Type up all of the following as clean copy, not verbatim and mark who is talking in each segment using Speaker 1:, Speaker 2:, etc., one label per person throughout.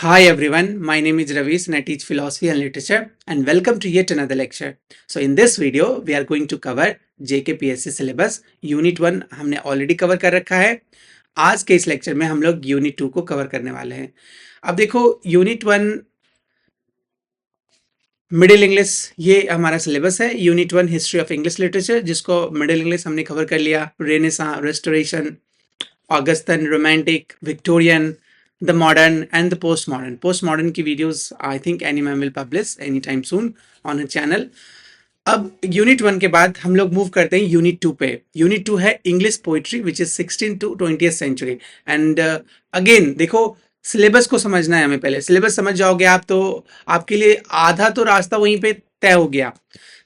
Speaker 1: Hi everyone, my name is Ravis and I teach philosophy and literature and welcome to yet another lecture. So in this video we are going to cover JKPSC syllabus Unit 1 हमने already cover कर रखा है। आज के इस lecture में हम लोग Unit 2 को कवर करने वाले हैं। अब देखो Unit 1 मिडिल इंग्लिश ये हमारा सिलेबस है। Unit 1 history of English literature जिसको मिडिल इंग्लिश हमने कवर कर लिया। Renaissance, Restoration, Augustan, Romantic, Victorian, the modern and the post modern. Post modern की videos I think any ma'am will publish any time soon on her channel. अब unit 1 के बाद हम लोग मूव करते हैं यूनिट 2 पे। यूनिट 2 है English poetry which is 16 to 20th century and again देखो सिलेबस को समझना है हमें। पहले सिलेबस समझ जाओगे आप तो आपके लिए आधा तो रास्ता वहीं पे तय हो गया।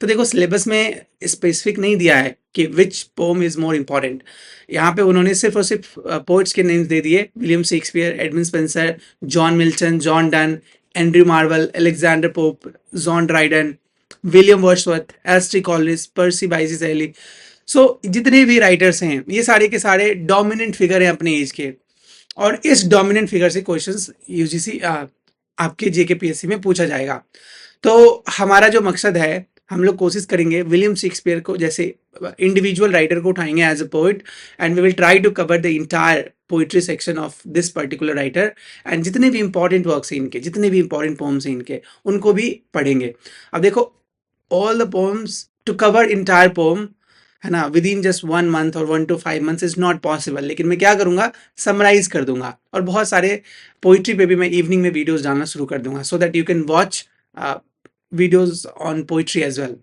Speaker 1: तो देखो सिलेबस में स्पेसिफिक नहीं दिया है कि विच पोम इज मोर इम्पॉर्टेंट। यहाँ पे उन्होंने सिर्फ और सिर्फ पोइट्स के नेम्स दे दिए। William Shakespeare, Edmund Spenser, John Milton, John Donne, Andrew Marvell, Alexander Pope, John Dryden, William Wordsworth, Elstree Collins, Percy Bysshe Shelley. So जितने भी राइटर्स हैं ये सारे के सारे डोमिनेंट फिगर हैं अपने एज के और इस डोमिनेंट फिगर से क्वेश्चंस यूजीसी आपके जेकेपीएससी में पूछा जाएगा। तो हमारा जो मकसद है हम लोग कोशिश करेंगे विलियम शेक्सपियर को जैसे इंडिविजुअल राइटर को उठाएंगे as a poet and we will try to cover the entire poetry section of this particular writer and जितने भी इंपॉर्टेंट वर्क्स हैं इनके, जितने भी इंपॉर्टेंट पोम्स हैं इनके, उनको भी पढ़ेंगे। अब देखो all the poems to cover entire poem है ना विद इन जस्ट 1 month और 1 to 5 months is not possible. लेकिन मैं क्या करूंगा समराइज कर दूंगा और बहुत सारे पोइट्री पे भी मैं इवनिंग में वीडियोस डालना शुरू कर दूंगा so that you can watch videos on poetry as well.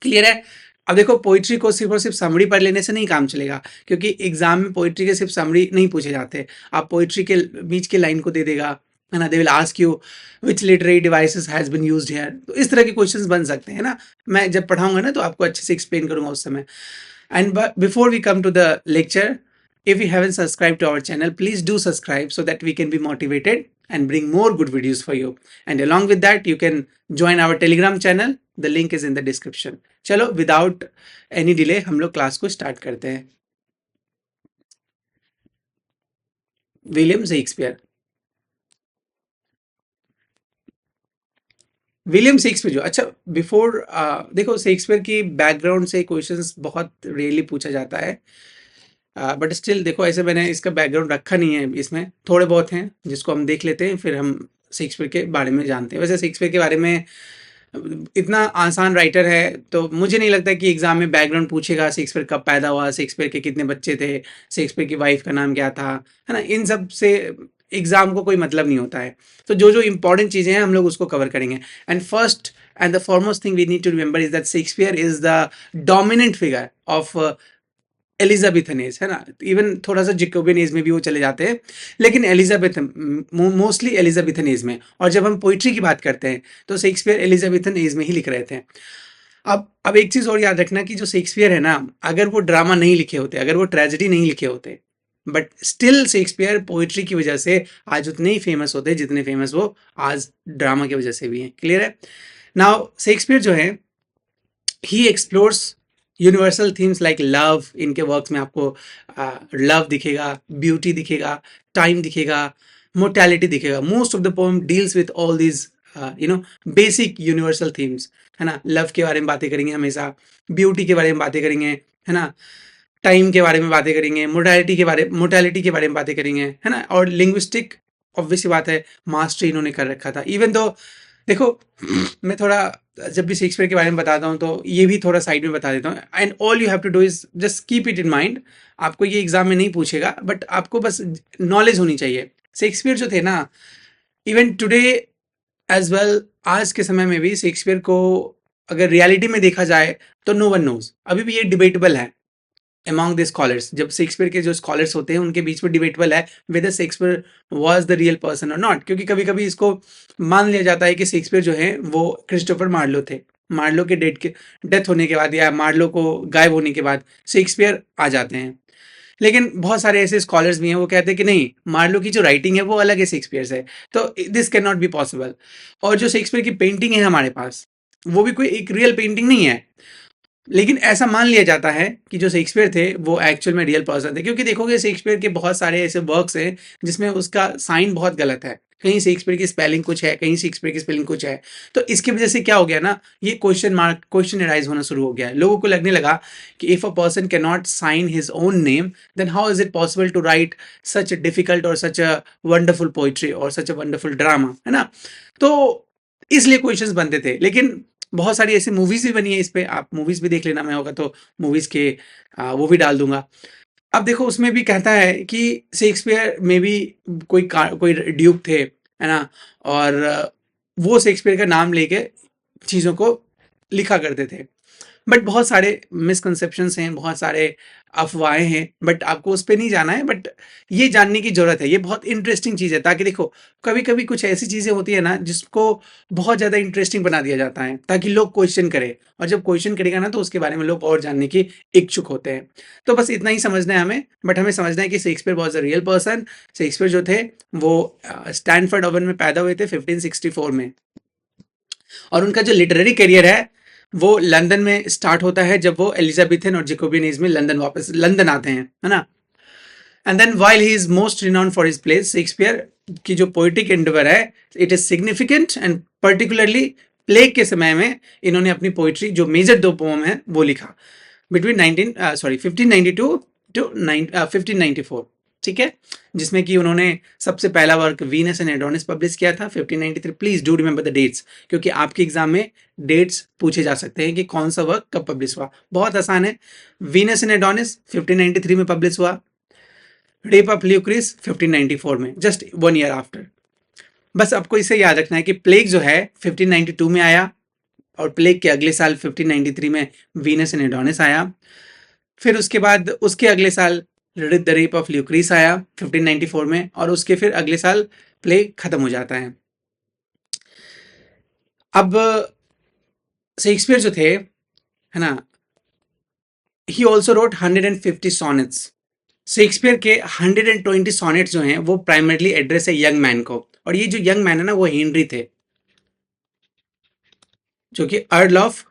Speaker 1: Clear है? अब देखो पोइट्री को सिर्फ और सिर्फ समरी पढ़ लेने से नहीं काम चलेगा क्योंकि एग्जाम में पोइट्री के सिर्फ समरी नहीं पूछे जाते। आप पोइट्री के बीच के लाइन को दे देगा है ना, they will ask you which literary devices has been used here. तो इस तरह के क्वेश्चंस बन सकते हैं ना। मैं जब पढ़ाऊंगा ना तो आपको अच्छे से एक्सप्लेन करूंगा उस समय। And before we come to the lecture, if you haven't subscribed to our channel, please do subscribe so that we can be motivated and bring more good videos for you. And along with that, you can join our Telegram channel. The link is in the description. चलो without any delay हम लोग class को start करते हैं। William Shakespeare. William Shakespeare जो अच्छा before देखो Shakespeare की बैकग्राउंड से क्वेश्चंस बहुत रेयरली पूछा जाता है बट स्टिल देखो ऐसे मैंने इसका बैकग्राउंड रखा नहीं है, इसमें थोड़े बहुत हैं जिसको हम देख लेते हैं फिर हम शेक्सपियर के बारे में जानते हैं। वैसे शेक्सपियर के बारे में इतना आसान राइटर है तो मुझे नहीं लगता कि एग्जाम में बैकग्राउंड पूछेगा शेक्सपियर कब पैदा हुआ, शेक्सपियर के कितने बच्चे थे, शेक्सपियर की वाइफ का नाम क्या था, है ना। इन सब से एग्जाम को कोई मतलब नहीं होता है। तो जो जो इंपॉर्टेंट चीज़ें हैं हम लोग उसको कवर करेंगे। And first and the foremost thing we need to remember is that Shakespeare is the dominant figure of Elizabethan age, है ना। इवन थोड़ा सा जिकोबियन एज में भी वो चले जाते हैं लेकिन एलिजाबेथन मोस्टली एलिजाबेथन एज में। और जब हम पोइट्री की बात करते हैं तो शेक्सपियर एलिजाबेथन एज में ही लिख रहे थे। अब एक चीज़ और याद रखना कि जो शेक्सपियर है ना, अगर वो ड्रामा नहीं लिखे होते, अगर वो ट्रेजेडी नहीं लिखे होते, बट स्टिल शेक्सपियर पोइट्री की वजह से आज उतने ही फेमस होते हैं जितने फेमस वो आज ड्रामा की वजह से भी हैं। क्लियर है? नाउ शेक्सपियर जो है he explores universal themes like love. इनके वर्क्स में आपको लव दिखेगा, ब्यूटी दिखेगा, टाइम दिखेगा, मोर्टैलिटी दिखेगा। Most of the poem deals with all these basic universal themes, है ना। लव के बारे में बातें करेंगे हमेशा, ब्यूटी के बारे में बातें करेंगे, है ना, टाइम के बारे में बातें करेंगे, मोर्टैलिटी के बारे में बातें करेंगे, है ना। और लिंग्विस्टिक ऑब्वियसली बात है मास्टरी इन्होंने कर रखा था। इवन तो देखो मैं थोड़ा जब भी शेक्सपियर के बारे में बताता हूँ तो ये भी थोड़ा साइड में बता देता हूँ। And all you have to do is just keep it in mind. आपको ये एग्जाम में नहीं पूछेगा बट आपको बस नॉलेज होनी चाहिए। शेक्सपियर जो थे ना, इवन टुडे एज वेल, आज के समय में भी शेक्सपियर को अगर रियलिटी में देखा जाए तो नो वन नोज। अभी भी ये डिबेटेबल है among the scholars। जब शेक्सपियर के जो स्कॉलर्स होते हैं उनके बीच में डिबेटेबल है whether Shakespeare was the real person or not। क्योंकि कभी कभी इसको मान लिया जाता है कि शेक्सपियर जो है वो क्रिस्टोफर मार्लो थे। मार्लो के डेथ होने के बाद या मार्लो को गायब होने के बाद शेक्सपियर आ जाते हैं। लेकिन बहुत सारे ऐसे स्कॉलर्स भी हैं वो कहते हैं कि नहीं, मार्लो की जो राइटिंग है वो अलग है शेक्सपियर से, तो this can not be possible. और जो शेक्सपियर की पेंटिंग है हमारे पास वो भी कोई एक रियल पेंटिंग नहीं है, लेकिन ऐसा मान लिया जाता है कि जो शेक्सपियर थे वो एक्चुअल में रियल पर्सन थे। क्योंकि देखोगे शेक्सपियर के बहुत सारे ऐसे वर्क्स हैं जिसमें उसका साइन बहुत गलत है। कहीं शेक्सपियर की स्पेलिंग कुछ है, कहीं शेक्सपियर की स्पेलिंग कुछ है। तो इसकी वजह से क्या हो गया ना, ये क्वेश्चन अराइज होना शुरू हो गया है। लोगों को लगने लगा कि if a person can not sign his own name, then how is it possible to write such difficult और सच अ वंडरफुल पोइट्री और सच अ वंडरफुल ड्रामा, है ना। तो इसलिए क्वेश्चंस बनते थे। लेकिन बहुत सारी ऐसी मूवीज भी बनी है इस पे, आप मूवीज भी देख लेना, मैं होगा तो मूवीज के वो भी डाल दूंगा। अब देखो उसमें भी कहता है कि शेक्सपियर में भी कोई ड्यूक थे, है ना, और वो शेक्सपियर का नाम लेके चीज़ों को लिखा करते थे। बट बहुत सारे मिसकंसेप्शंस हैं, बहुत सारे अफवाहें हैं, बट आपको उस पे नहीं जाना है। बट ये जानने की ज़रूरत है, ये बहुत इंटरेस्टिंग चीज़ है, ताकि देखो कभी-कभी कुछ ऐसी चीज़ें होती है ना जिसको बहुत ज़्यादा इंटरेस्टिंग बना दिया जाता है, ताकि लोग क्वेश्चन करें, और जब क्वेश्चन करेगा ना तो उसके बारे में लोग और जानने की इच्छुक होते हैं। तो बस इतना ही समझना है हमें, बट हमें समझना है कि Shakespeare was a real person. Shakespeare जो थे वो स्टैनफोर्ड ओवन में पैदा हुए थे 1564 में, और उनका जो लिटरेरी करियर है वो लंदन में स्टार्ट होता है जब वो एलिजाबेथन और जेकोबियन एज में वापस लंदन आते हैं, है ना। And then while he is most renowned for his plays, Shakespeare की जो पोएटिक एंडेवर है it is significant, and particularly plague के समय में इन्होंने अपनी पोइट्री जो मेजर 2 पोम है वो लिखा बिटवीन 1592 टू 1594, ठीक है, जिसमें कि उन्होंने सबसे पहला work Venus and Adonis publish किया था 1593। Please do remember the dates, क्योंकि आपके एग्जाम में डेट्स पूछे जा सकते हैं कि कौन सा वर्क कब पब्लिश हुआ। बहुत आसान है, वीनस एंड एडोनिस 1593 में पब्लिश हुआ, रेप ऑफ ल्यूक्रिस 1594 में, जस्ट 1 ईयर आफ्टर। बस आपको इसे याद रखना है कि प्लेग जो है 1592 में आया, और प्लेग के अगले साल 1593 में वीनस एंड एडोनिस आया। फिर उसके बाद उसके अगले साल द रेप ऑफ ल्यूक्रीस आया 1594 में, और उसके फिर अगले साल प्लेग खत्म हो जाता है। अब शेक्सपियर जो थे, है ना, he also wrote 150 sonnets. Shakespeare के 120 सॉनेट्स जो हैं वो प्राइमरली एड्रेस है यंग मैन को, और ये जो यंग मैन है ना वो हेनरी थे, जो कि अर्ल ऑफ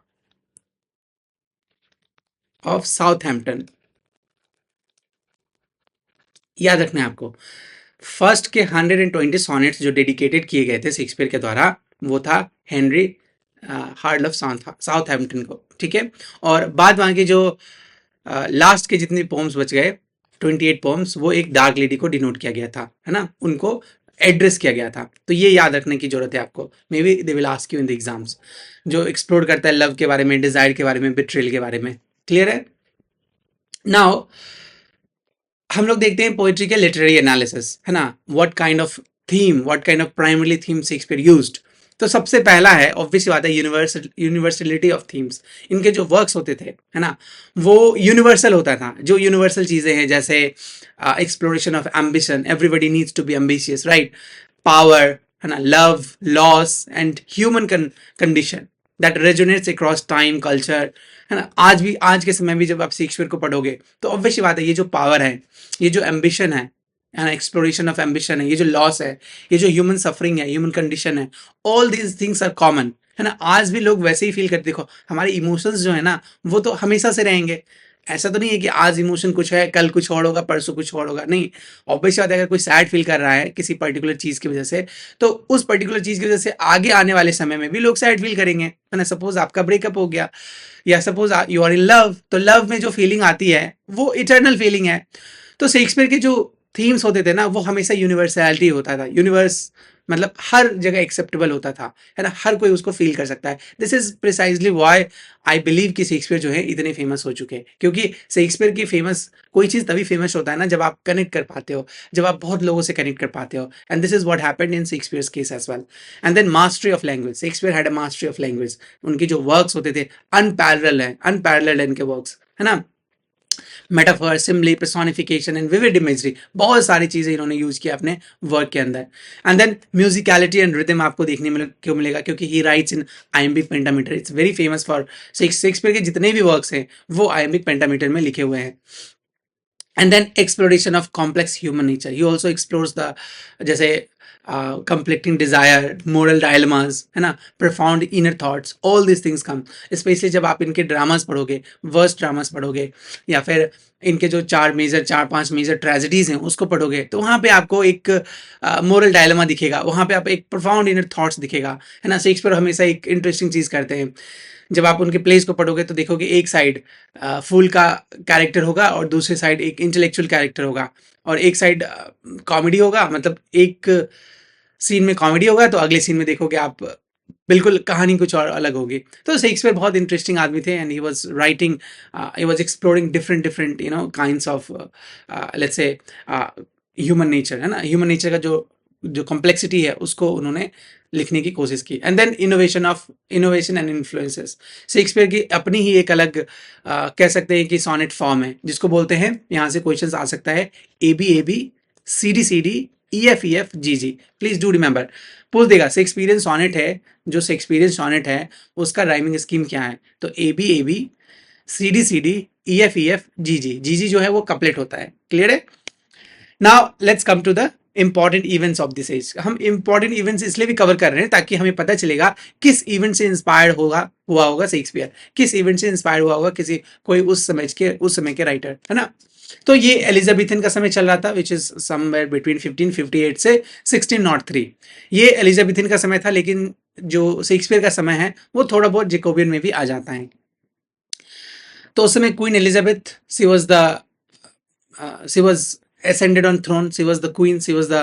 Speaker 1: साउथहैम्पटन। याद रखना है आपको, फर्स्ट के 120 सॉनेट्स जो डेडिकेटेड किए गए थे शेक्सपियर के द्वारा वो था हेनरी हार्ल ऑफ साउथहैम्पटन को, ठीक है। और बाद वहाँ के जो लास्ट के जितने पोम्स बच गए 28 पोम्स, वो एक डार्क लेडी को डिनोट किया गया था, है ना, उनको एड्रेस किया गया था। तो ये याद रखने की जरूरत है आपको, may be they will ask you in the exams, जो एक्सप्लोर करता है लव के बारे में, डिजायर के बारे में, बिट्रेल के बारे में। क्लियर है। नाउ हम लोग देखते हैं पोएट्री के लिटरेरी एनालिसिस, है ना, what kind of theme, what kind of primary theme Shakespeare used. तो सबसे पहला है ऑब्वियस बात है यूनिवर्सलिटी ऑफ थीम्स। इनके जो वर्क्स होते थे, है ना, वो यूनिवर्सल होता था। जो यूनिवर्सल चीजें हैं जैसे exploration of ambition, everybody needs to be ambitious, right, power, है ना, love, loss and human condition that resonates across time culture, है ना। आज के समय भी जब आप शेक्सपियर को पढ़ोगे तो ऑब्वियस बात है ये जो पावर है, ये जो एम्बिशन है ना, एक्सप्लोरेशन ऑफ एम्बिशन है, ये जो लॉस है, ये जो ह्यूमन सफरिंग है, ह्यूमन कंडीशन है, all these things are common, है ना। आज भी लोग वैसे ही फील करते, देखो हमारे इमोशंस जो है ना वो तो हमेशा से रहेंगे। ऐसा तो नहीं है कि आज इमोशन कुछ है कल कुछ और होगा परसों कुछ और होगा, नहीं। ऑब्वियस बात है अगर कोई सैड फील कर रहा है किसी पर्टिकुलर चीज की वजह से, तो उस पर्टिकुलर चीज की वजह से आगे आने वाले समय में भी लोग सैड फील करेंगे, है ना। सपोज आपका ब्रेकअप हो गया, या suppose you are in love, तो लव में जो फीलिंग आती है वो इटर्नल फीलिंग है। तो शेक्सपियर के जो थीम्स होते थे ना वो हमेशा यूनिवर्सैलिटी होता था, यूनिवर्स मतलब हर जगह एक्सेप्टेबल होता था, है ना, हर कोई उसको फील कर सकता है। This is precisely why I believe कि शेक्सपियर जो है इतने फेमस हो चुके हैं, क्योंकि शेक्सपियर की फेमस कोई चीज़ तभी फेमस होता है ना जब आप कनेक्ट कर पाते हो, जब आप बहुत लोगों से कनेक्ट कर पाते हो, and this is what happened in Shakespeare's case as well. And then mastery of language, Shakespeare had a mastery of language. उनके जो वर्क्स होते थे अनपैरेलल है इनके वर्क्स, है ना। Metaphor, simply, personification and vivid imagery, बहुत सारी चीजें इन्होंने यूज किया अपने वर्क के अंदर। And then musicality and rhythm आपको देखने में क्यों मिलेगा, क्योंकि he writes in iambic pentameter. It's very famous for Shakespeare के जितने भी वर्क्स हैं वो आयम्बिक पेंटामीटर में लिखे हुए हैं। And then exploration of complex human nature, he also explores the, जैसे conflicting desire, moral dilemmas, है ना, profound inner thoughts, all these things come, specially जब आप इनके ड्रामास पढ़ोगे, वर्स्ट ड्रामास पढ़ोगे, या फिर इनके जो चार पांच मेजर ट्रेजेडीज हैं उसको पढ़ोगे, तो वहाँ पे आपको एक मोरल डायलेमा दिखेगा, वहाँ पे आप एक प्रोफाउंड इनर थॉट्स दिखेगा, है ना। शेक्सपियर हमेशा एक इंटरेस्टिंग चीज़ करते हैं, जब आप उनके प्लेस को पढ़ोगे तो देखोगे एक साइड फूल का कैरेक्टर होगा और दूसरी साइड एक इंटेलेक्चुअल कैरेक्टर होगा, और एक साइड कॉमेडी होगा, मतलब एक सीन में कॉमेडी होगा तो अगले सीन में देखोगे आप बिल्कुल कहानी कुछ और अलग होगी। तो शेक्सपियर बहुत इंटरेस्टिंग आदमी थे, and he was writing, he was exploring different different kinds of let's say human nature, है ना। ह्यूमन नेचर का जो जो कॉम्प्लेक्सिटी है उसको उन्होंने लिखने की कोशिश की। And then innovation and influences, Shakespeare की अपनी ही एक अलग कह सकते हैं कि सोनेट फॉर्म है, जिसको बोलते हैं, यहाँ से क्वेश्चंस आ सकता है, A B C D EF G. Please do remember, पूछ देगा शेक्सपियरियन सोनेट है, जो शेक्सपियरियन सोनेट है उसका राइमिंग स्कीम क्या है, तो A B C D EF G जो है वो कपलेट होता है। क्लियर है? Now let's come to the important events of this age. हम इंपॉर्टेंट इवेंट्स इसलिए भी कवर कर रहे हैं ताकि हमें पता चलेगा किस इवेंट से इंस्पायर्ड हुआ होगा शेक्सपियर, किस इवेंट से इंस्पायर्ड हुआ होगा कोई उस समय के राइटर, है ना। तो ये एलिजाबेथन का समय चल रहा था, विच इज समवेयर बिटवीन 1558 से 1603। ये एलिजाबेथन का समय था, लेकिन जो शेक्सपियर का समय है वो थोड़ा बहुत जेकोबियन में भी आ जाता है। तो उस समय queen Elizabeth, she was ascended on throne, she was the queen, she was the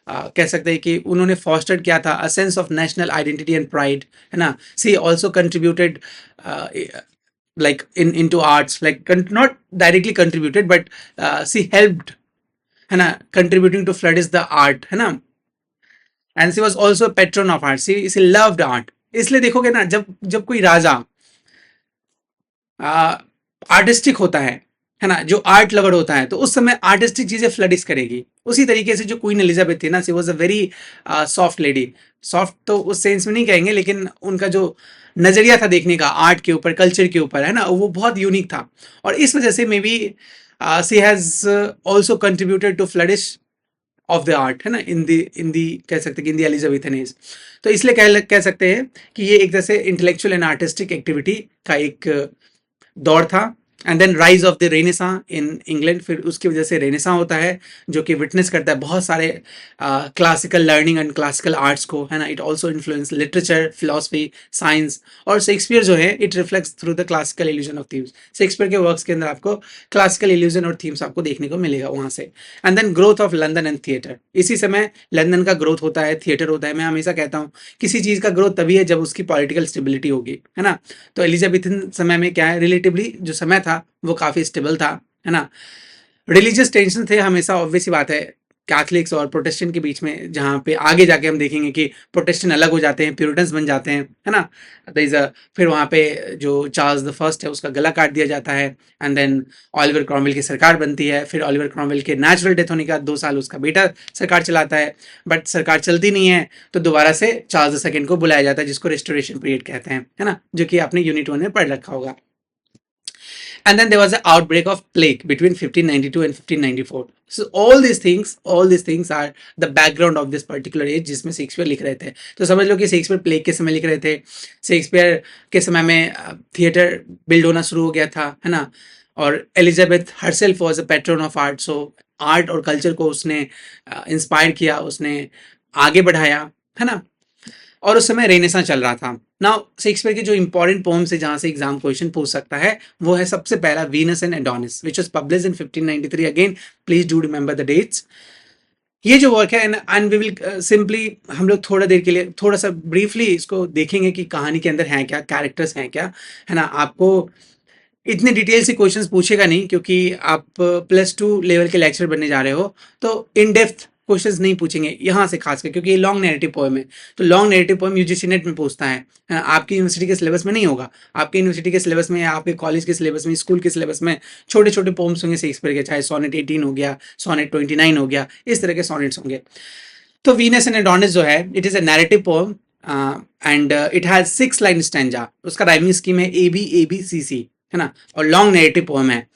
Speaker 1: कह सकते हैं कि उन्होंने फॉस्टर्ड किया था a sense of national identity and pride, है ना। she also contributed like into arts, like not directly contributed but she helped, है ना, contributing to flourish the art, है ना। and she was also a patron of art, she loved art। इसलिए देखोगे ना, जब कोई राजा आर्टिस्टिक होता है ना, जो आर्ट लवर होता है, तो उस समय आर्टिस्टिक चीजें फ्लरिश करेगी। उसी तरीके से जो क्वीन एलिजाबेथ थी ना, she was a very soft lady. Soft तो उस सेंस में नहीं कहेंगे, लेकिन उनका जो नजरिया था देखने का आर्ट के ऊपर, कल्चर के ऊपर, है ना, वो बहुत यूनिक था, और इस वजह से maybe she has also contributed to flourish of the art, है ना, इन दी कह सकते हैं कि इन दी एलिजाबेथन एज। तो इसलिए कह सकते हैं कि ये एक तरह से इंटेलेक्चुअल एंड आर्टिस्टिक एक्टिविटी का एक दौर था। And then rise of the Renaissance in England, फिर उसकी वजह से रेनेसां होता है, जो कि विटनेस करता है बहुत सारे classical learning and classical arts को, है ना। It also influence literature, philosophy, science, और शेक्सपियर जो है it reflects through the classical illusion of themes. Shakespeare के वर्क्स के अंदर आपको क्लासिकल इल्यूजन और थीम्स आपको देखने को मिलेगा वहां से। And then growth of London and theatre, इसी समय लंदन का ग्रोथ होता है, थिएटर होता है। मैं हमेशा कहता हूँ किसी चीज का ग्रोथ तभी है जब उसकी पॉलिटिकल स्टेबिलिटी होगी, है ना। तो एलिजाबेथन समय में क्या है, रिलेटिवली जो समय था वो काफी स्टेबल था, है ना। रिलीजियस टेंशन थे हमेशा, ऑब्वियस सी बात है, कैथलिक्स और प्रोटेस्टेंट के बीच में, जहाँ पे आगे जाके हम देखेंगे कि प्रोटेस्टेंट अलग हो जाते हैं, प्यूरिटन्स बन जाते हैं, है ना। फिर वहाँ पे जो चार्ल्स द फर्स्ट है उसका गला काट दिया जाता है, एंड देन ऑलिवर क्रॉमवेल की सरकार बनती है। फिर ऑलिवर क्रॉमवेल के नेचुरल डेथ होने के बाद 2 साल उसका बेटा सरकार चलाता है, बट सरकार चलती नहीं है, तो दोबारा से चार्ल्स द सेकंड को बुलाया जाता है, जिसको रेस्टोरेशन पीरियड कहते हैं, है ना, जो कि आपने यूनिट 1 में पढ़ रखा होगा। And then there was an outbreak of plague between 1592 and 1594. So all these things are the background of this particular age जिसमें शेक्सपियर लिख रहे थे। तो समझ लो कि शेक्सपियर प्लेग के समय लिख रहे थे। शेक्सपियर के समय में थिएटर बिल्ड होना शुरू हो गया था, है ना। और Elizabeth herself was a pattern of art, so art और कल्चर को उसने इंस्पायर किया, उसने आगे बढ़ाया, है ना। और उस समय रेनेसां चल रहा था। नाउ शेक्सपियर के जो इंपॉर्टेंट पोम्स है जहां से एग्जाम क्वेश्चन पूछ सकता है, वो है सबसे पहला Venus and Adonis, which was published in 1593। Again please do remember the dates. ये जो वर्क है, एंड वी विल सिंपली, हम लोग थोड़ा देर के लिए थोड़ा सा ब्रीफली इसको देखेंगे कि कहानी के अंदर है क्या, कैरेक्टर्स हैं क्या, है ना। आपको इतने डिटेल से क्वेश्चंस पूछेगा नहीं, क्योंकि आप +2 लेवल के लेक्चर बनने जा रहे हो, तो इन डेप्थ क्वेश्चंस नहीं पूछेंगे यहाँ से खासकर, क्योंकि ये लॉन्ग नैरेटिव पोएम है। तो long narrative poem UGC net में पूछता है ना, आपकी यूनिवर्सिटी के सिलेबस में नहीं होगा। आपके यूनिवर्सिटी के सिलेबस में या आपके कॉलेज के सिलेबस में, स्कूल के सिलेबस में छोटे छोटे पोम्स होंगे शेक्सपियर के, चाहे सोनेट 18 हो गया, सोनेट 29 हो गया, इस तरह के सोनेट्स होंगे। तो वीनस एंड एडोनिस जो है, it is a narrative poem and it has 6 line stanza. उसका राइमिंग स्कीम है ABCC, है ना, और लॉन्ग नैरेटिव पोएम है।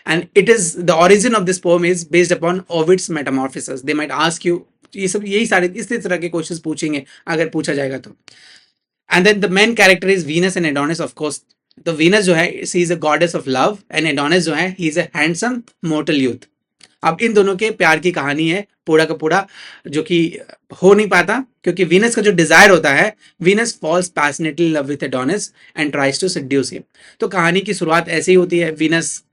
Speaker 1: And it is the origin of this poem is based upon Ovid's Metamorphoses. They might ask you ये सब यही सारे इसी तरह के क्वेश्चंस पूछेंगे अगर पूछा जाएगा तो। And then the main character is Venus and Adonis of course. तो वीनस जो है she is a goddess of love and Adonis जो है he is a handsome mortal youth. अब इन दोनों के प्यार की कहानी है पूरा का पूरा, जो कि हो नहीं पाता क्योंकि वीनस का जो डिजायर होता है, Venus falls passionately love with Adonis and tries to seduce him. तो कहानी की शुरुआत ऐसे ही होती है, वीनस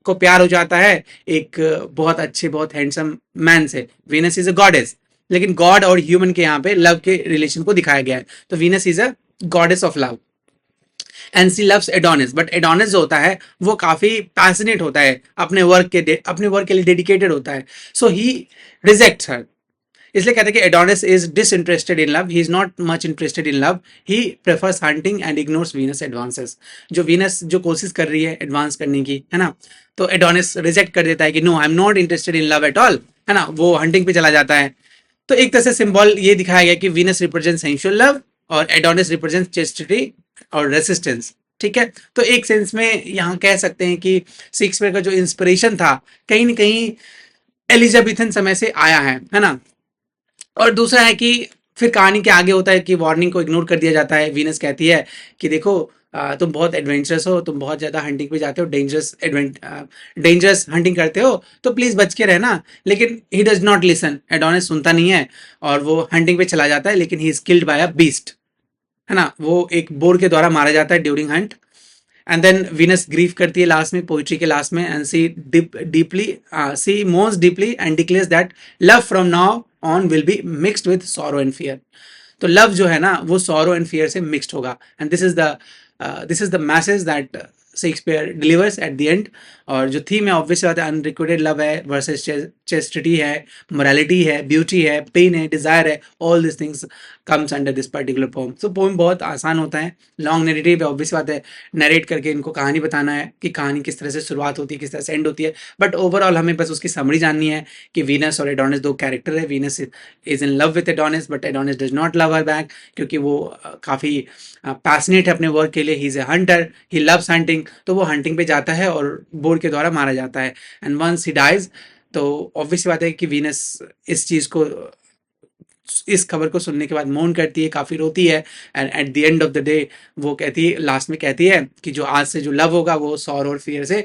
Speaker 1: को प्यार हो जाता है एक बहुत अच्छे बहुत हैंडसम मैन से। वीनस इज अ गॉडेस, लेकिन गॉड और ह्यूमन के यहाँ पे लव के रिलेशन को दिखाया गया है। तो Venus is a goddess of love and she loves Adonis, but Adonis जो होता है वो काफी पैशनेट होता है, अपने वर्क के लिए डेडिकेटेड होता है। सो ही रिजेक्ट्स हर। इसलिए कहते हैं कि Adonis is disinterested in love, he is not much interested in love, he prefers hunting and ignores Venus advances. जो वीनस जो कोशिश कर रही है एडवांस करने की, है ना, तो एडोनिस रिजेक्ट कर देता है कि no I am not interested in love at all, है ना, वो हंटिंग पे चला जाता है। तो एक तरह से सिंबल ये दिखाया गया कि वीनस रिप्रेजेंट सेंसुअल लव और एडोनिस रिप्रेजेंट चेस्टिटी और रेसिस्टेंस। ठीक है, तो एक सेंस में यहाँ कह सकते हैं कि शेक्सपियर का जो इंस्पिरेशन था कहीं ना कहीं एलिजाबेथन समय से आया है ना। और दूसरा है कि फिर कहानी के आगे होता है कि वार्निंग को इग्नोर कर दिया जाता है। वीनस कहती है कि देखो तुम बहुत एडवेंचरस हो, तुम बहुत ज़्यादा हंटिंग पे जाते हो, डेंजरस हंटिंग करते हो, तो प्लीज़ बच के रहना। लेकिन he does not listen, Adonis सुनता नहीं है और वो हंटिंग पे चला जाता है, लेकिन he is killed by a beast, है ना, वो एक बोर के द्वारा मारा जाता है during hunt. And then Venus grieve करती है लास्ट में, पोइट्री के लास्ट में, and she moans deeply and declares that love from now on will be mixed with sorrow and fear. तो लव जो है ना वो सॉरो एंड फियर से मिक्स्ड होगा, and this is the message that Shakespeare delivers at the end. और जो theme है ऑब्वियसली बात है, अनरिक्वेटेड लव है वर्सेस चेस्टिटी है, मोरालिटी है, ब्यूटी है, पेन है, डिजायर है, all this things comes under this particular poem. So poem बहुत आसान होता है, लॉन्ग नैरेटिव है, ऑब्वियस बात है, नरेट करके इनको कहानी बताना है कि कहानी किस तरह से शुरुआत होती है, किस तरह से एंड होती है, बट ओवरऑल हमें बस उसकी समरी जाननी है कि वीनस और एडोनिस दो कैरेक्टर है। Venus is in love with Adonis but Adonis does not love her back, क्योंकि वो काफ़ी पैशनेट है अपने वर्क के लिए, he is a Hunter, he loves hunting. तो वो हंटिंग पे जाता है और बोर के द्वारा मारा जाता है, एंड वंस ही डाइज तो ऑब्वियस बात है कि वीनस इस चीज़ को, इस खबर को सुनने के बाद मौन करती है, काफ़ी रोती है, and eight the end of the day वो कहती है, लास्ट में कहती है कि जो आज से जो लव होगा वो सॉरो और फियर से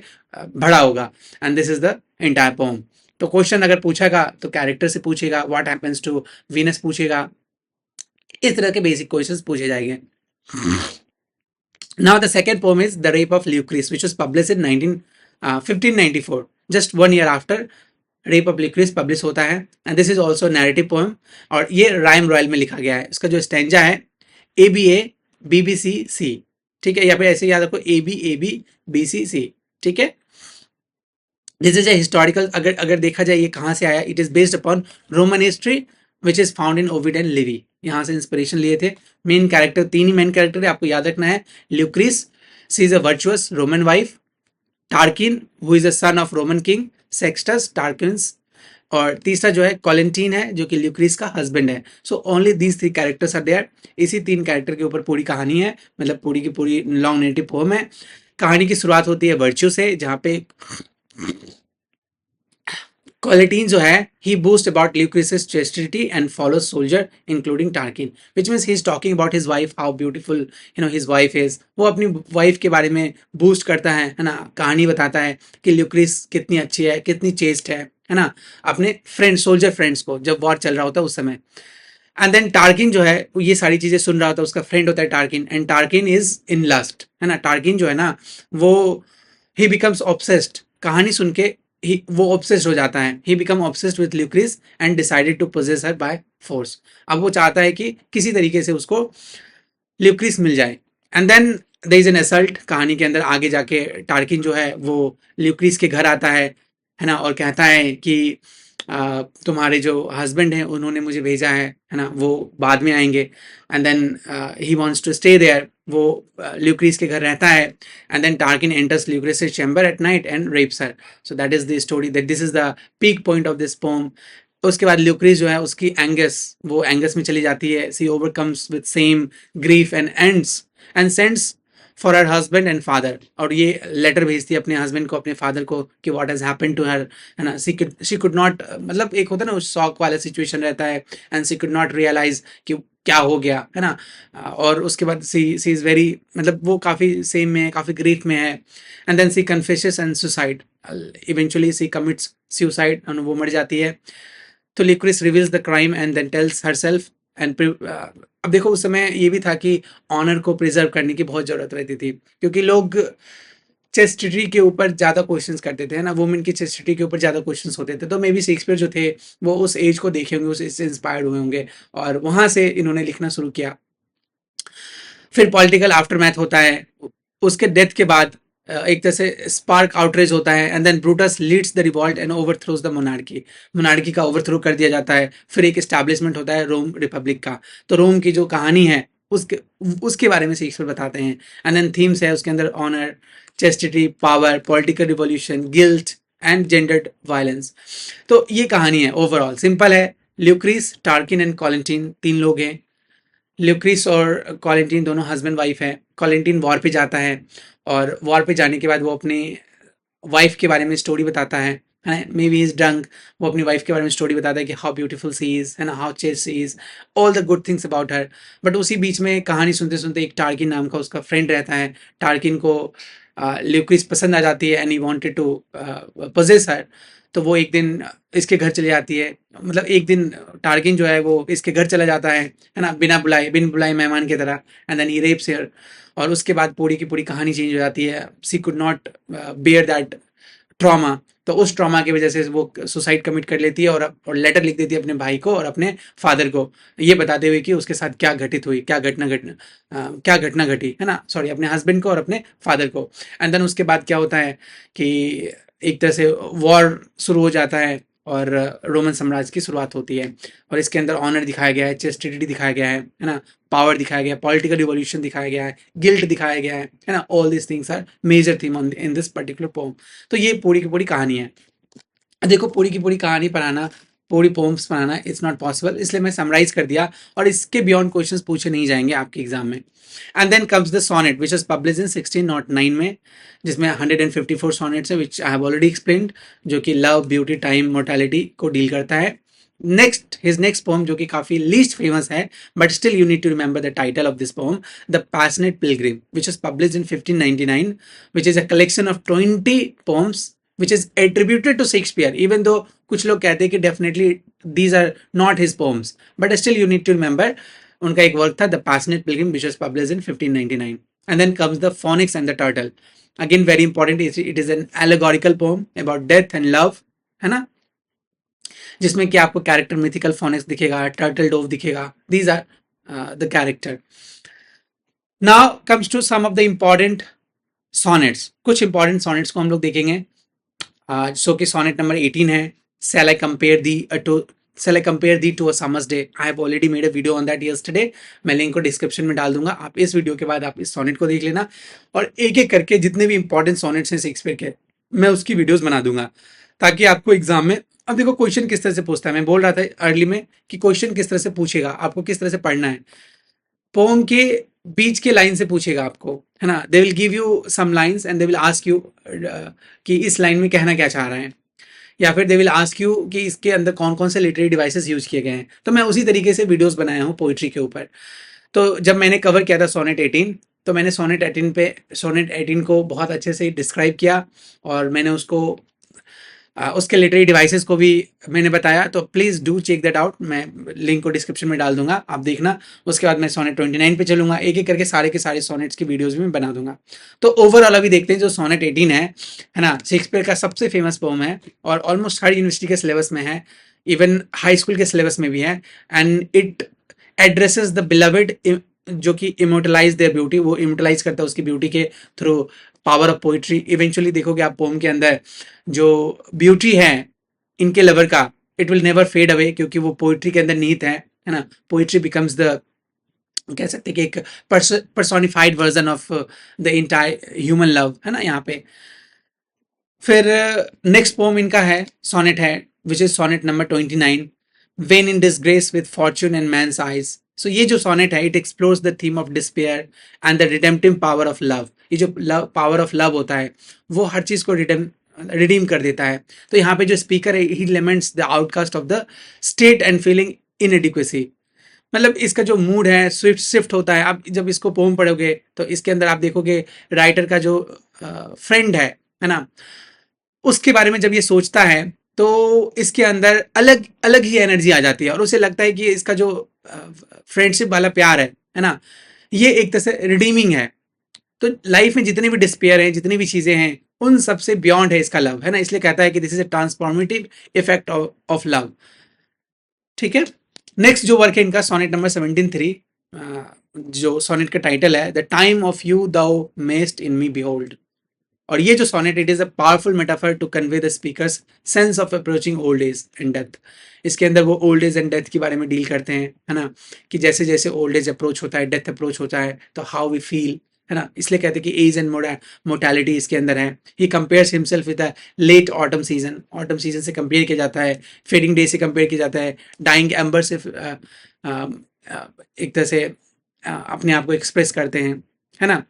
Speaker 1: भरा होगा, and this is the entire poem. तो क्वेश्चन अगर पूछेगा तो कैरेक्टर से पूछेगा, व्हाट हैपेंस टू वीनस पूछेगा, इस तरह के बेसिक क्वेश्चंस पूछे जाएंगे। Now the second poem is The Rape of Lucrece, which was published in 1594, just 1 year after rape of Lucrece publish होता है, and this is also narrative poem, और ये राइम रॉयल में लिखा गया है। इसका जो स्टैंजा है ABA BBCC, ठीक है, या फिर ऐसे याद रखो ABABBCC, ठीक है। दिस इज ए हिस्टोरिकल, अगर देखा जाए ये कहाँ से आया, it is based upon Roman history which is found in Ovid and Livy, यहाँ से इंस्पिरेशन लिए थे। मेन कैरेक्टर, 3 ही मेन कैरेक्टर है, आपको याद रखना है। Lucrece, she is a virtuous Roman wife. Tarquin, who is a son of Roman king Sextus Tarquinius, और तीसरा जो है कॉलेंटीन है जो कि ल्यूक्रिस का हस्बैंड है। So only these 3 characters are there. इसी 3 कैरेक्टर के ऊपर पूरी कहानी है, मतलब पूरी की पूरी लॉन्ग नेरेटिव पोएम है। कहानी की शुरुआत होती है वर्च्यू से, जहाँ पे Collatin जो है he boasts about Lucrece's chastity and follows soldier including Tarquin, which means he is talking about his wife, how beautiful his wife is। वो अपनी वाइफ के बारे में बूस्ट करता है ना, कहानी बताता है कि ल्यूक्रिस कितनी अच्छी है, कितनी चेस्ट है ना, अपने फ्रेंड सोल्जर फ्रेंड्स को, जब वॉर चल रहा होता है उस समय। एंड देन टार्किन जो है वो ये सारी चीजें सुन रहा होता है, उसका फ्रेंड होता है टार्किन, एंड टार्किन इज इन लस्ट, है ना। टार्किन जो है ना वो ही बिकम्स ऑब्सेस्ड, कहानी सुन के वो ऑब्सेस्ड हो जाता है। He become obsessed with Lucrece and decided to possess her by force. अब वो चाहता है कि किसी तरीके से उसको ल्यूक्रिस मिल जाए, and then there is an assault. कहानी के अंदर आगे जाके टार्किन जो है वो ल्यूक्रिस के घर आता है ना, और कहता है कि तुम्हारे जो हस्बैंड हैं उन्होंने मुझे भेजा है ना, वो बाद में आएंगे। And then he wants to stay there, वो ल्यूक्रिस के घर रहता है, and then Tarquin enters Lucrece chamber at night and rapes her. So that is the story, that this is the peak point of this poem. उसके बाद ल्यूक्रिस जो है उसकी एंगस में चली जाती है। She overcomes with same grief and ends and sends for her husband and father, और ये लेटर भेजती है अपने हस्बैंड को, अपने फादर को, कि what has happened to her, है ना। शी कुड नॉट, मतलब एक होता है ना शॉक वाला सिचुएशन रहता है, and she could not realise कि क्या हो गया, है ना। और उसके बाद सी इज़ वेरी, मतलब वो काफ़ी सेम में है, काफ़ी ग्रीफ में है, and then she confesses and suicide, eventually she commits suicide, और वो मर जाती है। तो Lucrece reveals the crime and then tells herself end, अब देखो उस समय ये भी था कि ऑनर को प्रिजर्व करने की बहुत ज़रूरत रहती थी, क्योंकि लोग चेस्टिटी के ऊपर ज़्यादा क्वेश्चंस करते थे, है ना, वुमेन की चेस्टिटी के ऊपर ज़्यादा क्वेश्चंस होते थे। तो मे बी शेक्सपियर जो थे वो उस एज को देखे होंगे, उससे इंस्पायर्ड हुए होंगे, और वहाँ से इन्होंने लिखना शुरू किया। फिर पॉलिटिकल आफ्टरमैथ होता है, उसके डेथ के बाद एक तरह से स्पार्क आउटरेज होता है, and then Brutus leads the revolt and overthrows the monarchy, monarchy का ओवरथ्रो कर दिया जाता है। फिर एक एस्टैब्लिशमेंट होता है रोम रिपब्लिक का। तो रोम की जो कहानी है उसके उसके बारे में शेक्सपियर बताते हैं, एंड देन थीम्स है उसके अंदर, honour, chastity, power, political revolution, guilt and gendered violence. तो ये कहानी है, ओवरऑल सिंपल है। ल्यूक्रीस, टार्किन एंड कॉलेंटीन, तीन लोग हैं। ल्यूक्रिस और कॉलेंटीन दोनों हस्बैंड वाइफ हैं। कॉलेंटीन वॉर पे जाता है, और वॉर पे जाने के बाद वो अपनी वाइफ के बारे में स्टोरी बताता है, मे बी इज ड्रंक। वो अपनी वाइफ के बारे में स्टोरी बताता है कि हाउ ब्यूटीफुल सी इज, है ना, how chaste she is, all the good things about her. But उसी बीच में कहानी सुनते सुनते एक टार्किन नाम का उसका फ्रेंड रहता है। टार्किन को ल्यूक्रिस पसंद आ जाती है, and he wanted to possess her. तो वो एक दिन इसके घर चली जाती है, मतलब एक दिन टार्किन जो है वो इसके घर चला जाता है ना, बिन बुलाए मेहमान की तरह, एंड देन ही रेप्स हर। और उसके बाद पूरी की पूरी कहानी चेंज हो जाती है। She could not bear that trauma, तो उस ट्रॉमा की वजह से वो सुसाइड कमिट कर लेती है, और लेटर लिख देती है अपने भाई को और अपने फादर को, ये बताते हुए कि उसके साथ क्या घटित हुई, क्या घटना घटी, है ना, सॉरी, अपने हस्बैंड को और अपने फादर को। एंड देन उसके बाद क्या होता है कि एक तरह से वॉर शुरू हो जाता है, और रोमन साम्राज्य की शुरुआत होती है। और इसके अंदर ऑनर दिखाया गया है, चेस्टिटी दिखाया गया है ना, पावर दिखाया गया है, पॉलिटिकल रिवॉल्यूशन दिखाया गया है, गिल्ट दिखाया गया है ना, all this things are major theme on in this particular poem. तो ये पूरी की पूरी कहानी है। देखो पूरी की पूरी कहानी पढ़ाना, पूरी पोम्स पढ़ाना इट्स नॉट पॉसिबल, इसलिए मैं समराइज कर दिया, और इसके बियॉन्ड क्वेश्चंस पूछे नहीं जाएंगे आपके एग्जाम में। And then comes the sonnet which is publish in 1609 में, जिसमें 154 सोनेट्स है, which I have already explained, जो कि लव, ब्यूटी, टाइम, मोर्टैलिटी को डील करता है। हिज नेक्स्ट पोम, जो कि काफी लीस्ट फेमस है, but still you need to remember the title of this poem, the passionate pilgrim, which is publish in 1599, which is a collection of 20 poems which is attributed to Shakespeare, even though कुछ लोग कहते हैं कि definitely these are not his poems, but still you need to remember उनका एक work था The Passionate Pilgrim, which was published in 1599. And then comes The Phoenix and the Turtle. Again very important, it is an allegorical poem about death and love, है ना, जिसमें कि आपको character mythical phoenix दिखेगा, turtle dove दिखेगा, these are the character. Now comes to some of the important sonnets. कुछ important sonnets को हम लोग देखेंगे। सो कि सोनेट नंबर 18 है, Shall I compare thee to a summer's day? I have already made a video on that yesterday. मैं link को description में डाल दूंगा, आप इस वीडियो के बाद आप इस सोनेट को देख लेना, और एक एक करके जितने भी इंपॉर्टेंट सोनेट्स हैं शेक्सपियर के, मैं उसकी वीडियोस बना दूंगा, ताकि आपको एग्जाम में, अब देखो क्वेश्चन किस तरह से पूछता है, मैं बोल रहा था अर्ली में कि क्वेश्चन किस तरह से पूछेगा, आपको किस तरह से पढ़ना है। पोम के बीच के लाइन से पूछेगा आपको, है ना, they will give you some lines and they will ask you कि इस लाइन में कहना क्या चाह रहे हैं, या फिर दे विल आस्क यू कि इसके अंदर कौन कौन से लिटरेरी डिवाइसेस यूज किए गए हैं। तो मैं उसी तरीके से वीडियोस बनाया हूँ पोइट्री के ऊपर। तो जब मैंने कवर किया था सोनेट 18, तो मैंने सोनेट 18 को बहुत अच्छे से डिस्क्राइब किया, और मैंने उसके लिटरेरी डिवाइसेस को भी मैंने बताया। तो please do check that out, मैं लिंक को डिस्क्रिप्शन में डाल दूंगा, आप देखना। उसके बाद मैं सोनेट 29 पे चलूंगा, एक एक करके सारे के सारे सोनेट्स की वीडियोस भी मैं बना दूंगा। तो ओवरऑल अभी देखते हैं जो सोनेट 18 है ना, शेक्सपियर का सबसे फेमस पोम है, और ऑलमोस्ट हर यूनिवर्सिटी के सिलेबस में है, इवन हाई स्कूल के सिलेबस में भी है। And it addresses the beloved, जो कि इमोटलाइज देयर ब्यूटी, वो इमोटलाइज करता है उसकी ब्यूटी के through power of poetry. Eventually देखोगे आप पोम के अंदर जो ब्यूटी है इनके लवर का, it will never fade away, क्योंकि वो पोइट्री के अंदर निहित है ना। पोइट्री बिकम्स द, कह सकते कि एक personified version of the entire human love, है ना यहाँ पे। फिर नेक्स्ट पोम इनका है, सोनेट है, which is sonnet number 29, when in disgrace with fortune and men's eyes, so ये जो सोनेट है, it explores the theme of despair and the redemptive power of love. ये जो लव, पावर ऑफ लव होता है, वो हर चीज को रिडीम कर देता है। तो यहाँ पे जो स्पीकर है, he laments the outcast of the state and feeling inadequacy. मतलब इसका जो मूड है स्विफ्ट शिफ्ट होता है। आप जब इसको पोम पढ़ोगे तो इसके अंदर आप देखोगे राइटर का जो फ्रेंड है ना, उसके बारे में जब ये सोचता है तो इसके अंदर अलग अलग ही एनर्जी आ जाती है, और उसे लगता है कि इसका जो फ्रेंडशिप वाला प्यार है ना, ये एक तरह से रिडीमिंग है। तो लाइफ में जितनी भी डिस्पेयर है, जितनी भी चीजें हैं, उन सबसे बियॉन्ड है इसका लव, है ना। इसलिए कहता है कि this is a transformative effect of love. ठीक है। नेक्स्ट जो वर्क है इनका, सोनेट नंबर 17-3, जो सोनेट का टाइटल है, the time of you thou mayst in me behold. और ये जो sonnet, it is a powerful metaphor to convey the speaker's sense of approaching old age and death. इसके अंदर वो ओल्ड एज एंड डेथ के बारे में डील करते हैं, है ना, कि जैसे जैसे ओल्ड एज अप्रोच होता है, डेथ अप्रोच होता है, तो हाउ वी फील, है ना। इसलिए कहते हैं कि एज एंड मोर्टैलिटी इसके अंदर है। He compares himself with the late autumn season. Autumn season से कंपेयर किया जाता है, फेडिंग डे से कंपेयर किया जाता है, डाइंग एम्बर से एक तरह से अपने आप को एक्सप्रेस करते हैं, है ना।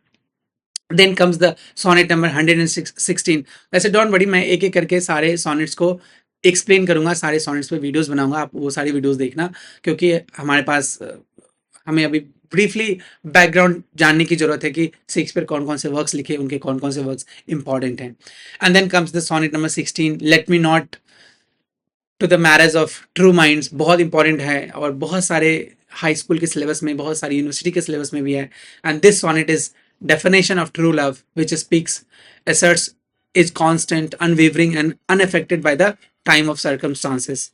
Speaker 1: Then comes the sonnet number 116। वैसे डोंट वरी, मैं एक एक करके सारे सोनेट्स को एक्सप्लेन करूंगा, सारे सोनेट्स पे वीडियोस बनाऊंगा, आप वो सारी वीडियोस देखना, क्योंकि हमारे पास हमें अभी ब्रीफली बैकग्राउंड जानने की जरूरत है कि शेक्सपियर कौन कौन से वर्क्स लिखे, उनके कौन कौन से वर्क्स इंपॉर्टेंट हैं। And then comes the sonnet number 16, let me not to the marriage of true minds. बहुत इंपॉर्टेंट है और बहुत सारे हाई स्कूल के सिलेबस में, बहुत सारी यूनिवर्सिटी के सिलेबस में भी है। And this sonnet is definition of true love, which speaks, asserts, is constant, unwavering and unaffected by the time of circumstances।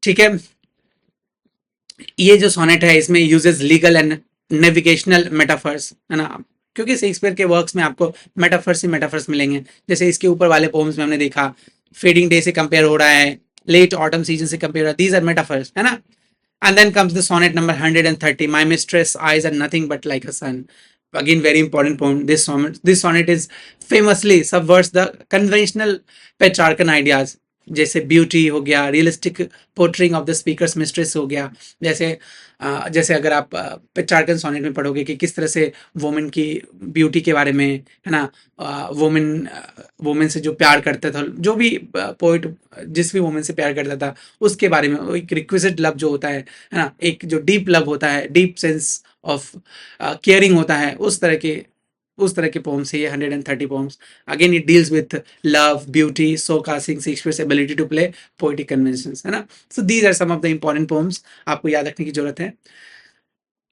Speaker 1: ठीक है। ये जो सोनेट है, इसमें uses legal and navigational metaphors, है ना, क्योंकि शेक्सपियर के वर्क्स में आपको मेटाफर्स ही मेटाफर्स मिलेंगे। जैसे इसके ऊपर वाले पोम्स में हमने देखा, फेडिंग डे से कंपेयर हो रहा है, लेट ऑटम सीजन से कंपेयर हो रहा है, दीज आर मेटाफर्स, है ना। And then comes the sonnet number 130, my mistress eyes are nothing but like a sun। Again, very important poem. This sonnet is famously subverts the conventional Petrarchan ideas, जैसे beauty हो गया, realistic portraying of the speakers mistress हो गया। जैसे अगर आप Petrarchan sonnet में पढ़ोगे कि किस तरह से वुमेन की ब्यूटी के बारे में, है ना, वुमेन से जो प्यार करता था, जो भी पोइट जिस भी वुमेन से प्यार करता था, उसके बारे में एक रिक्विजिट लव जो होता है ना, एक जो डीप लव होता है, डीप सेंस ऑफ केयरिंग होता है, उस तरह के पोम्स है ये 130 poems. Again it deals with love, beauty, so casting, Shakespeare's ability to play poetic conventions, है ना। So these are some of the important poems, आपको याद रखने की जरूरत है।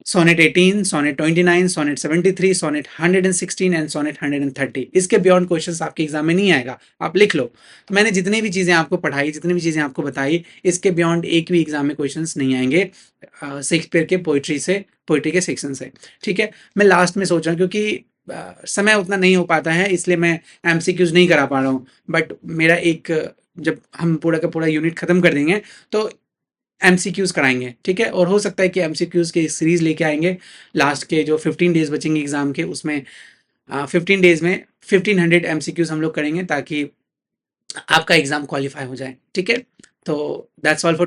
Speaker 1: Sonnet 18, sonnet 29, sonnet 73, sonnet 116 and sonnet 130। इसके बियॉन्ड क्वेश्चंस आपके एग्जाम में नहीं आएगा, आप लिख लो। तो मैंने जितनी भी चीज़ें आपको पढ़ाई, जितनी भी चीज़ें आपको बताई, इसके बियॉन्ड एक भी एग्जाम में क्वेश्चंस नहीं आएंगे शेक्सपियर के पोइट्री के सेक्शन से। ठीक है। मैं लास्ट में सोच रहा हूँ, क्योंकि समय उतना नहीं हो पाता है, इसलिए मैं एमसीक्यूज नहीं करा पा रहा हूँ। बट मेरा जब हम पूरा का पूरा यूनिट खत्म कर देंगे तो एमसीक्यूज कराएंगे, ठीक है। और हो सकता है कि एमसीक्यूज की सीरीज लेके आएंगे लास्ट के जो 15 डेज बचेंगे एग्जाम के, उसमें 15 डेज में 1500 एमसीक्यूज हम लोग करेंगे, ताकि आपका एग्जाम क्वालिफाई हो जाए। ठीक है। तो दैट्स ऑल फॉर